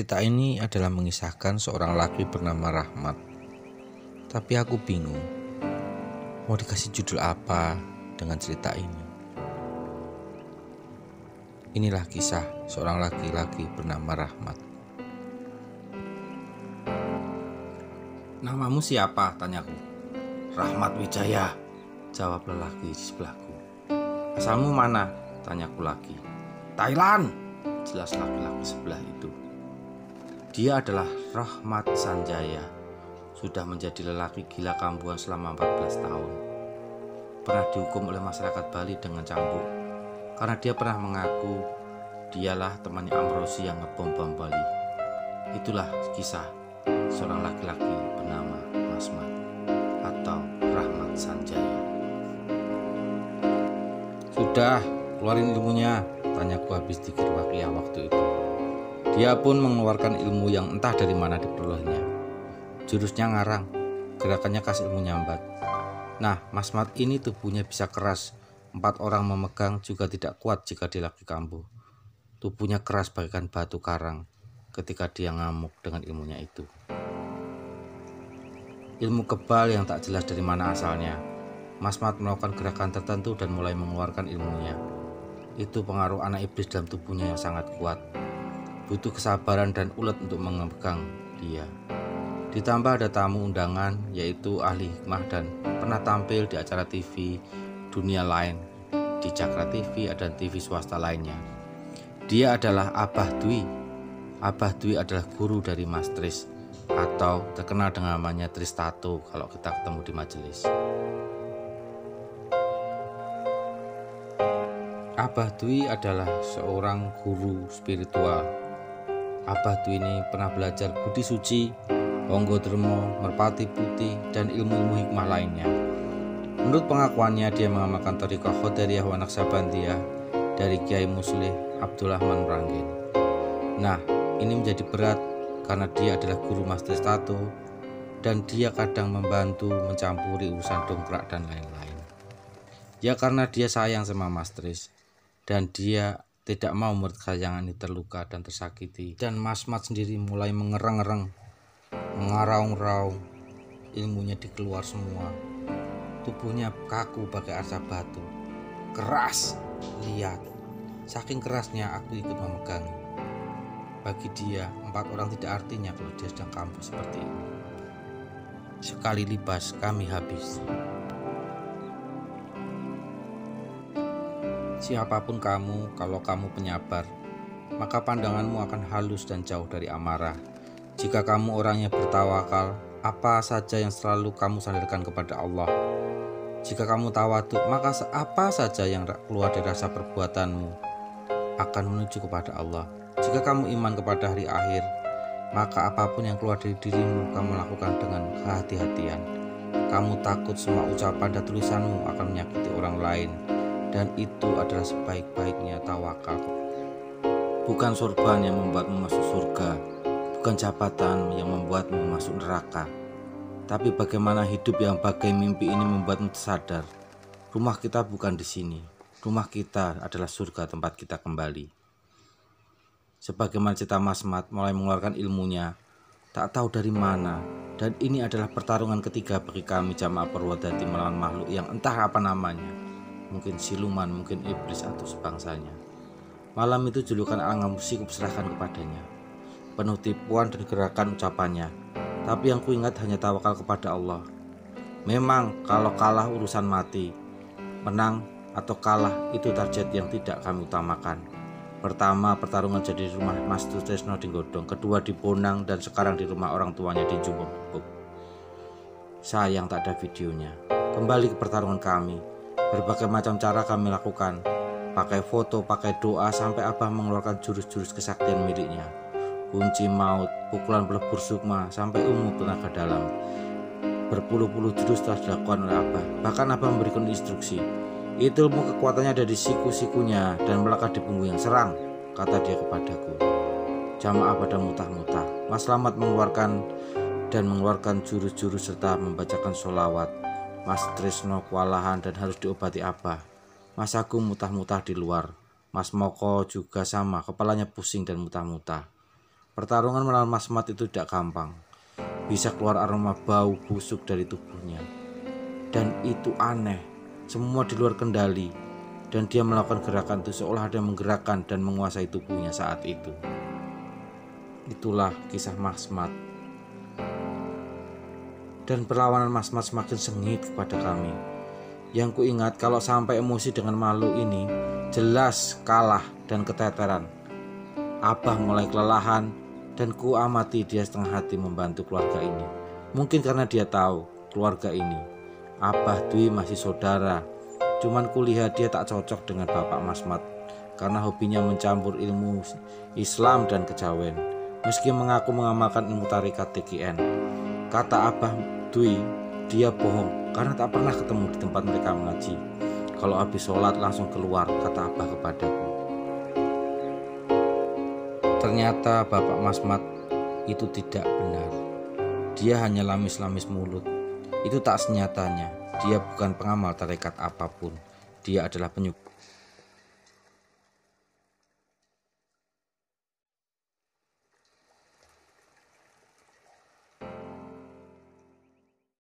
Cerita ini adalah mengisahkan seorang laki bernama Rahmat. Tapi aku bingung mau dikasih judul apa dengan cerita ini. Inilah kisah seorang laki-laki bernama Rahmat. "Namamu siapa?" tanyaku. "Rahmat Wijaya," jawab lelaki di sebelahku. "Asalmu mana?" tanyaku lagi. "Thailand," jelas laki-laki sebelah itu. Dia adalah Rahmat Sanjaya, sudah menjadi lelaki gila kambuhan selama 14 tahun. Pernah dihukum oleh masyarakat Bali dengan cambuk karena dia pernah mengaku dialah temannya Amrozi yang ngebom bom Bali. Itulah kisah seorang laki-laki bernama Masmat atau Rahmat Sanjaya. "Sudah, keluarin ilmunya," tanyaku habis dikir wakia waktu itu. Dia pun mengeluarkan ilmu yang entah dari mana diperolehnya. Jurusnya ngarang, gerakannya khas ilmu nyambat. Nah, Masmat ini tubuhnya bisa keras. 4 orang memegang juga tidak kuat jika dia lagi kambuh. Tubuhnya keras bagaikan batu karang ketika dia ngamuk dengan ilmunya itu. Ilmu kebal yang tak jelas dari mana asalnya. Masmat melakukan gerakan tertentu dan mulai mengeluarkan ilmunya. Itu pengaruh anak iblis dalam tubuhnya yang sangat kuat. Butuh kesabaran dan ulet untuk memegang dia. Ditambah ada tamu undangan, yaitu ahli hikmah dan pernah tampil di acara TV dunia lain, di Cakra TV dan TV swasta lainnya. Dia adalah Abah Dwi. Abah Dwi adalah guru dari Mas Tris, atau terkenal dengan namanya Tris Tato kalau kita ketemu di majelis. Abah Dwi adalah seorang guru spiritual. Abah Dwi ini pernah belajar budi suci, Wonggo Dermo, Merpati Putih, dan ilmu-ilmu hikmah lainnya. Menurut pengakuannya, dia mengamalkan Thariqah Qadariyah wa Naqsabandiyah dari Kiai Muslih Abdurrahman Ranggin. Nah, ini menjadi berat karena dia adalah guru Mas Tris Tato dan dia kadang membantu mencampuri urusan dongkrak dan lain-lain. Ya karena dia sayang sama Mas Tris dan dia tidak mau murid kesayangan ini terluka dan tersakiti. Dan Masmat sendiri mulai mengerang-erang, mengaraung-raung, ilmunya dikeluar semua. Tubuhnya kaku bagai arsa batu, keras, lihat. Saking kerasnya aku ikut memegang. Bagi dia, 4 orang tidak artinya kalau dia sedang kambuh seperti ini. Sekali libas kami habis. Siapapun kamu, kalau kamu penyabar, maka pandanganmu akan halus dan jauh dari amarah. Jika kamu orangnya bertawakal, apa saja yang selalu kamu sandarkan kepada Allah. Jika kamu tawaduk, maka apa saja yang keluar dari rasa perbuatanmu akan menuju kepada Allah. Jika kamu iman kepada hari akhir, maka apapun yang keluar dari dirimu kamu lakukan dengan kehati-hatian. Kamu takut semua ucapan dan tulisanmu akan menyakiti orang lain. Dan itu adalah sebaik-baiknya tawakal. Bukan sorban yang membuatmu masuk surga, bukan jabatan yang membuatmu masuk neraka, tapi bagaimana hidup yang bagai mimpi ini membuatmu sadar. Rumah kita bukan di sini. Rumah kita adalah surga tempat kita kembali. Sebagaimana cerita Masmat mulai mengeluarkan ilmunya, tak tahu dari mana. Dan ini adalah pertarungan ketiga bagi kami jamaah Purwodadi melawan makhluk yang entah apa namanya. Mungkin siluman, mungkin iblis atau sebangsanya. Malam itu julukan alang musik kuserahkan kepadanya. Penuh tipuan dan gerakan ucapannya. Tapi yang kuingat hanya tawakal kepada Allah. Memang kalau kalah urusan mati, menang atau kalah itu target yang tidak kami utamakan. Pertama, pertarungan jadi di rumah Mas Tresno di Godong. Kedua di Bonang dan sekarang di rumah orang tuanya di Jumbuk. Sayang tak ada videonya. Kembali ke pertarungan kami. Berbagai macam cara kami lakukan, pakai foto, pakai doa, sampai Abah mengeluarkan jurus-jurus kesaktian miliknya. Kunci maut, pukulan pelebur sukma, sampai ilmu tenaga dalam. Berpuluh-puluh jurus telah dilakukan oleh Abah. Bahkan Abah memberikan instruksi. Itu ilmu kekuatannya ada di siku-sikunya dan melekat di punggung yang serang, kata dia kepadaku. Jamaah pada mutah-mutah. Mas Slamet mengeluarkan jurus-jurus serta membacakan sholawat. Mas Tresno kewalahan dan harus diobati Abah. Mas Agung mutah-mutah di luar. Mas Moko juga sama, kepalanya pusing dan mutah-mutah. Pertarungan melawan Mas Mat itu tidak gampang. Bisa keluar aroma bau busuk dari tubuhnya. Dan itu aneh, semua di luar kendali. Dan dia melakukan gerakan itu seolah ada menggerakkan dan menguasai tubuhnya saat itu. Itulah kisah Mas Mat. Dan perlawanan Mas Mat semakin sengit kepada kami. Yang kuingat kalau sampai emosi dengan makhluk ini, jelas kalah dan keteteran. Abah mulai kelelahan dan ku amati dia setengah hati membantu keluarga ini. Mungkin karena dia tahu keluarga ini, Abah Dwi masih saudara. Cuman kulihat dia tak cocok dengan Bapak Mas Mat karena hobinya mencampur ilmu Islam dan kejawen. Meski mengaku mengamalkan ilmu tarikat TKN, kata Abah Dwi, dia bohong karena tak pernah ketemu di tempat mereka mengaji. Kalau habis sholat langsung keluar, kata Abah kepadaku. Ternyata Bapak Mas Mat itu tidak benar. Dia hanya lamis-lamis mulut. Itu tak senyatanya. Dia bukan pengamal tarekat apapun. Dia adalah penyuka.